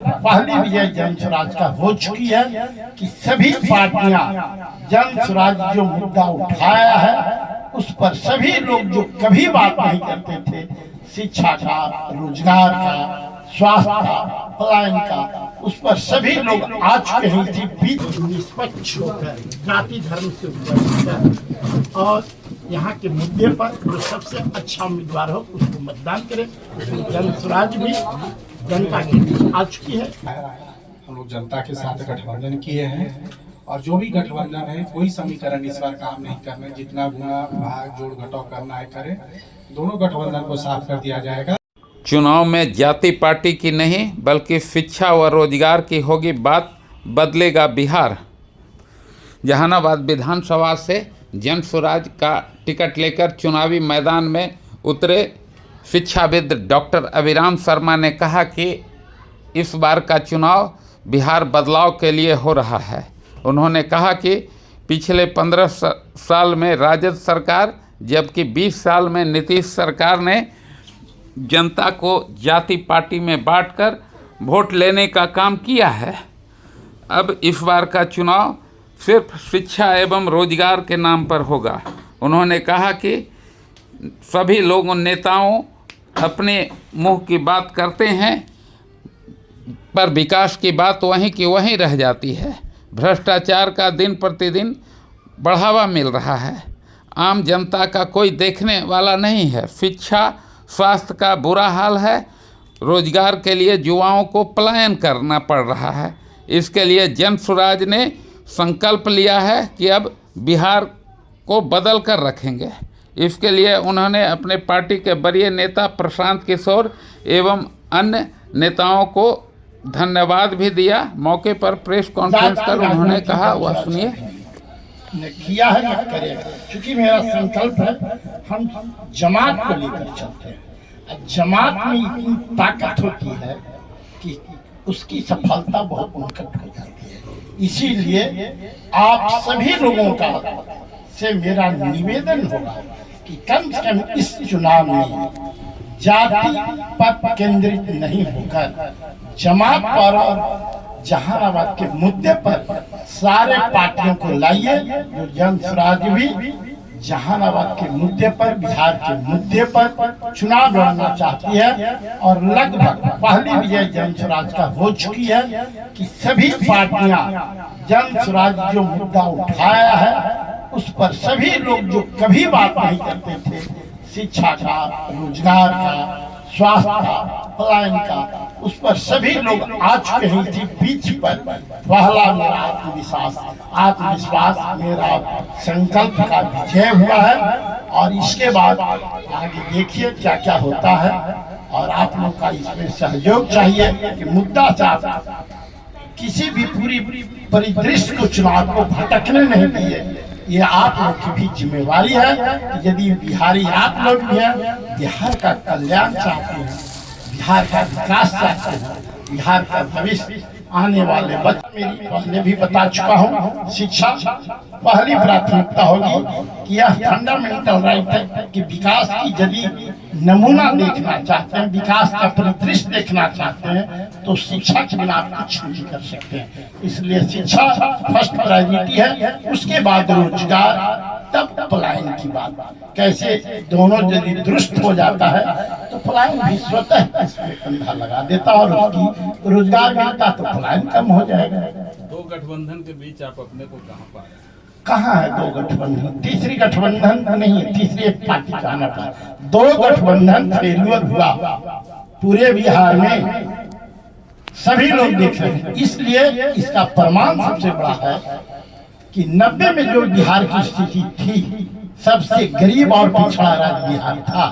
पहली विजय जन स्वराज का हो चुकी है कि सभी पार्टियां जन स्वराज जो मुद्दा उठाया है उस पर सभी लोग जो कभी बात नहीं करते थे, शिक्षा का, रोजगार का, स्वास्थ्य का, पलायन का, उस पर सभी लोग आ चुके हैं। इसी बीच निष्पक्ष होकर जाति धर्म से ऊपर और यहाँ के मुद्दे पर जो सबसे अच्छा उम्मीदवार हो उसको मतदान करें। जन स्वराज भी जनता के बीच आ चुकी है। हम लोग जनता के साथ गठबंधन किए हैं और जो भी गठबंधन है कोई समीकरण इस बार काम नहीं करना, जितना गुना भाग जोड़ घटाव करना है करें, दोनों गठबंधन को साफ कर दिया जाएगा। चुनाव में जाति पार्टी की नहीं बल्कि शिक्षा व रोजगार की होगी बात, बदलेगा बिहार। जहानाबाद विधानसभा से जन स्वराज का टिकट लेकर चुनावी मैदान में उतरे शिक्षाविद डॉक्टर अभिराम शर्मा ने कहा कि इस बार का चुनाव बिहार बदलाव के लिए हो रहा है। उन्होंने कहा कि पिछले 15 साल में राजद सरकार जबकि 20 साल में नीतीश सरकार ने जनता को जाति पार्टी में बांटकर वोट लेने का काम किया है। अब इस बार का चुनाव सिर्फ शिक्षा एवं रोजगार के नाम पर होगा। उन्होंने कहा कि सभी लोगों नेताओं अपने मुंह की बात करते हैं पर विकास की बात वहीं की वहीं रह जाती है। भ्रष्टाचार का दिन प्रतिदिन बढ़ावा मिल रहा है। आम जनता का कोई देखने वाला नहीं है। शिक्षा स्वास्थ्य का बुरा हाल है। रोजगार के लिए युवाओं को पलायन करना पड़ रहा है। इसके लिए जन स्वराज ने संकल्प लिया है कि अब बिहार को बदल कर रखेंगे। इसके लिए उन्होंने अपने पार्टी के वरीय नेता प्रशांत किशोर एवं अन्य नेताओं को धन्यवाद भी दिया। मौके पर प्रेस कॉन्फ्रेंस कर उन्होंने कहा, वह सुनिए। किया है मत करेगा, क्योंकि मेरा संकल्प है हम जमात को लेकर चलते हैं। जमात में इतनी ताकत होती है कि उसकी सफलता बहुत निकट हो जाती है। इसीलिए आप सभी लोगों का से मेरा निवेदन होगा कि कम से कम इस चुनाव में जाति पर केंद्रित नहीं होकर जमात पर और जहानाबाद के मुद्दे पर सारे पार्टियों को लाइए। जो जन स्वराज भी जहानाबाद के मुद्दे पर, बिहार के मुद्दे पर चुनाव लड़ना चाहती है और लगभग पहली विजय जन स्वराज का हो चुकी है कि सभी पार्टियां जन स्वराज जो मुद्दा उठाया है उस पर सभी लोग जो कभी बात नहीं करते थे, शिक्षा का, रोजगार का, स्वास्थ्य का, पलायन का, उस पर सभी लोग आ चुके हैं। इसी बीच पर पहला मेरा आत्मविश्वास मेरा संकल्प का विजय हुआ है और इसके बाद आगे देखिए क्या क्या होता है और आप लोग का इसमें सहयोग चाहिए कि मुद्दा चाहता किसी भी पूरी परिदृश्य को चुनाव को भटकने नहीं दिए। ये आप लोग की भी जिम्मेवारी है कि यदि बिहारी आप लोग भी हैं, बिहार का कल्याण चाहते हैं, बिहार का विकास चाहते हैं, बिहार का भविष्य आने वाले बच्चे, मेरी पहले भी बता चुका हूँ, शिक्षा पहली प्राथमिकता होगी कि यह फंडामेंटल राइट है कि विकास की यदि नमूना देखना चाहते हैं, विकास का परिदृश्य देखना चाहते हैं तो शिक्षा के बिना आप कुछ नहीं कर सकते हैं। इसलिए शिक्षा फर्स्ट प्रायोरिटी है, उसके बाद रोजगार, तब पलायन की बात। कैसे दोनों यदि दुरुस्त हो जाता है तो पलायन भी स्वतः इसमें कंधा लगा देता और उसकी रोजगार मिलता तो पलायन कम हो जाएगा। दो गठबंधन के बीच आप अपने को कहाँ पा रहे हैं? कहाँ है दो गठबंधन? तीसरी गठबंधन नहीं, तीसरी एक पार्टी का आना पड़ा। दो गठबंधन फेल्यूर हुआ पूरे बिहार में, सभी लोग देख रहे हैं। इसलिए इसका प्रमाण सबसे बड़ा है कि 90 में जो बिहार की स्थिति थी, सबसे गरीब और पिछड़ा राज्य बिहार था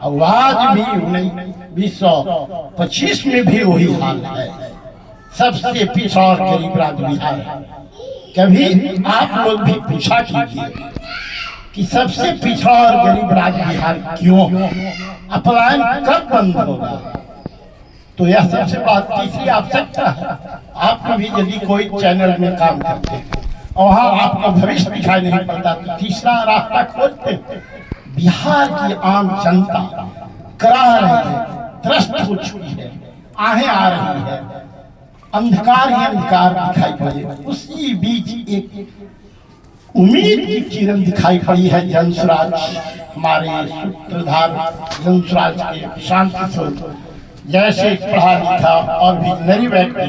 और आज भी 1925 में भी वही हाल है। सबसे पिछड़ा और गरीब राज्य बिहार है। कभी आप लोग भी पूछा कीजिए कि सबसे पिछड़ा और गरीब राज्य बिहार क्यों? पलायन कब बंद होगा? तो यह सबसे बात तीसरी आवश्यकता है। आप कभी यदि कोई चैनल में काम करते हैं और वहाँ आपका भविष्य दिखाई नहीं पड़ता तो तीसरा रास्ता खोजते हैं। बिहार की आम जनता करा रही है, त्रस्त हो चुकी है, आहें आ रही है। अंधकार ही अंधकार दिखाई पड़े, उसी बीच एक उम्मीद की किरण दिखाई पड़ी है। जनसुराज, हमारे सूत्रधार जनसुराज के शांति स्वरूप जैसे पढ़ा लिखा और विजनरी व्यक्ति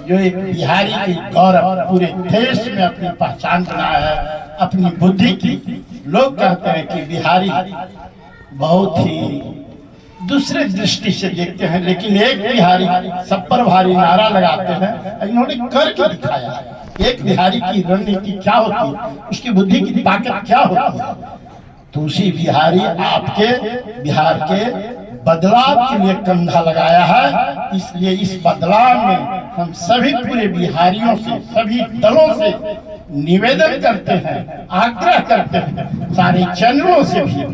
जो एक बिहारी की गौरव पूरे देश में अपनी पहचान बनाया है अपनी बुद्धि की। लोग कहते हैं कि बिहारी बहुत ही दूसरे दृष्टि से देखते हैं, लेकिन एक बिहारी सब पर भारी नारा लगाते हैं, इन्होंने करके दिखाया है। एक बिहारी की रणनीति क्या होती है, उसकी बुद्धि की ताकत क्या होती है। तो उसी बिहारी आपके बिहार के बदलाव के लिए कंधा लगाया है। इसलिए इस बदलाव में हम सभी पूरे बिहारियों से, सभी दलों से निवेदन करते हैं, आग्रह करते हैं सारे चैनलों से भी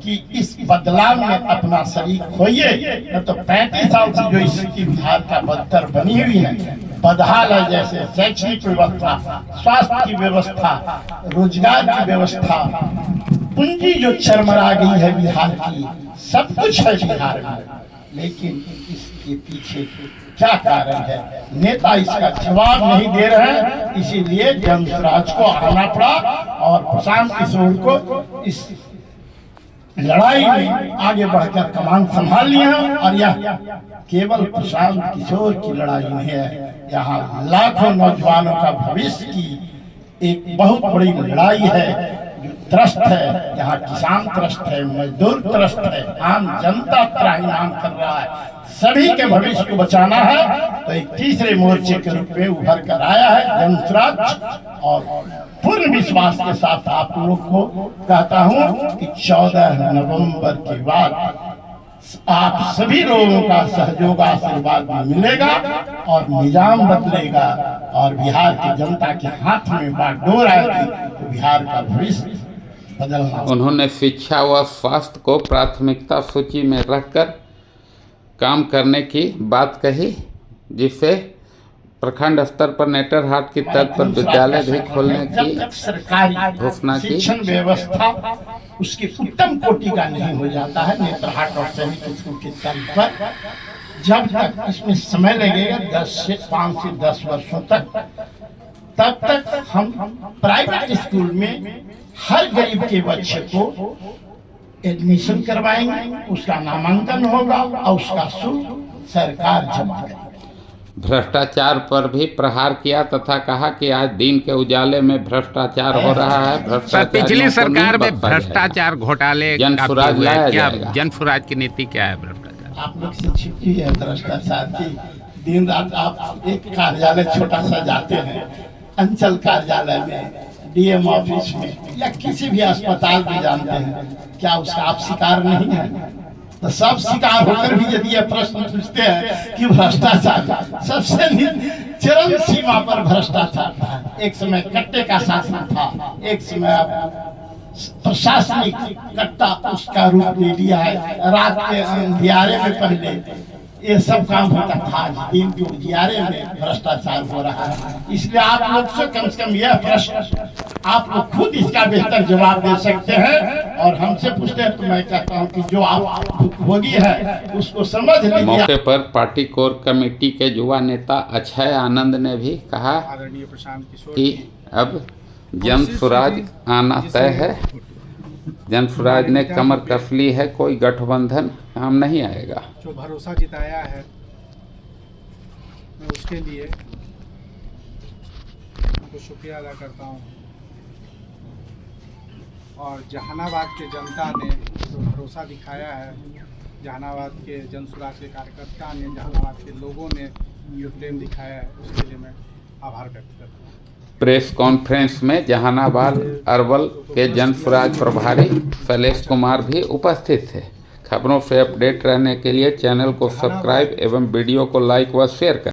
कि इस बदलाव में अपना शरीक होइए। न तो 35 साल से जो स्थिति बिहार का बदतर बनी हुई है, बदहाल है, जैसे शैक्षणिक व्यवस्था, स्वास्थ्य की व्यवस्था, रोजगार की व्यवस्था, पूंजी जो चरमरा गई है बिहार की, सब कुछ है बिहार में, लेकिन इसके पीछे क्या कारण है नेता इसका जवाब नहीं दे रहे हैं। इसीलिए जनसुराज को आना पड़ा और प्रशांत किशोर को इस लड़ाई में आगे बढ़कर कमान संभाल लिया। और यह केवल प्रशांत किशोर की लड़ाई नहीं है, यहाँ लाखों नौजवानों का भविष्य की एक बहुत बड़ी लड़ाई है जो त्रस्त है। यहाँ किसान त्रस्त है, मजदूर त्रस्त है, आम जनता त्राहिमाम कर रहा है। सभी के भविष्य को बचाना है तो एक तीसरे मोर्चे के रूप में उभर कर आया है जनसुराज। और पूर्ण विश्वास के साथ आप लोग को कहता हूँ कि 14 नवंबर के बाद आप सभी लोगों का सहयोग आशीर्वाद मिलेगा और निजाम बदलेगा और बिहार की जनता के हाथ में बागडोर आएगी तो बिहार का भविष्य बदलना। उन्होंने शिक्षा व स्वास्थ्य को प्राथमिकता सूची में रखकर काम करने की बात कही, जिससे प्रखंड स्तर पर नेटरहाट की तर्ज पर विद्यालय भी खोलने की सरकारी घोषणा की। शिक्षण व्यवस्था उसकी उत्तम कोटि का नहीं हो जाता है नेतरहाट और सैनिक स्कूल के तर्ज पर, जब तक इसमें समय लगेगा 5 से 10 वर्षों तक, तब तक हम प्राइवेट स्कूल में हर गरीब के बच्चे को एडमिशन करवाएंगे, उसका नामांकन होगा और उसका शुल्क सरकार जमा करेगी। भ्रष्टाचार पर भी प्रहार किया तथा कहा कि आज दिन के उजाले में भ्रष्टाचार हो रहा है। पिछली सरकार में भ्रष्टाचार घोटाले जनसुराज लाया क्या, जाएगा। जनसुराज की नीति क्या है भ्रष्टाचार? आप लोग से छिपी है भ्रष्टाचार की। दिन रात आप एक कार्यालय छोटा सा जाते हैं, अंचल कार्यालय में, डीएम ऑफिस में या किसी भी अस्पताल में जानते हैं, क्या उसका आप शिकार नहीं है? तो सब शिकार होकर भी यदि यह प्रश्न पूछते हैं कि भ्रष्टाचार सबसे चरम सीमा पर भ्रष्टाचार था। एक समय कट्टे का शासन था, एक समय प्रशासनिक कट्टा उसका रूप ले लिया है। रात के अंधियारे में पहले ये सब काम होता था, आज दिन के उजियारे में भ्रष्टाचार हो रहा है। इसलिए आप लोग से कम यह प्रश्न आप लोग खुद इसका बेहतर जवाब दे सकते हैं और हमसे पूछते हैं तो मैं कहता हूं कि जो आप भोगी है उसको समझ लीजिए। मौके पर पार्टी कोर कमेटी के युवा नेता अक्षय आनंद ने भी कहा आदरणीय प्रशांत किशोर कि अब जनसुराज आना तय है। जनसुराज ने कमर कस ली है, कोई गठबंधन काम नहीं आएगा। जो भरोसा जिताया है मैं उसके लिए उनको शुक्रिया अदा करता हूँ। और जहानाबाद के जनता ने जो भरोसा दिखाया है, जहानाबाद के जनसुराज के कार्यकर्ता ने, जहानाबाद के लोगों ने जो प्रेम दिखाया है, उसके लिए मैं आभार व्यक्त करता हूँ। प्रेस कॉन्फ्रेंस में जहानाबाद अर्बल के जनसुराज प्रभारी शैलेश कुमार भी उपस्थित थे। खबरों से अपडेट रहने के लिए चैनल को सब्सक्राइब एवं वीडियो को लाइक व शेयर करें।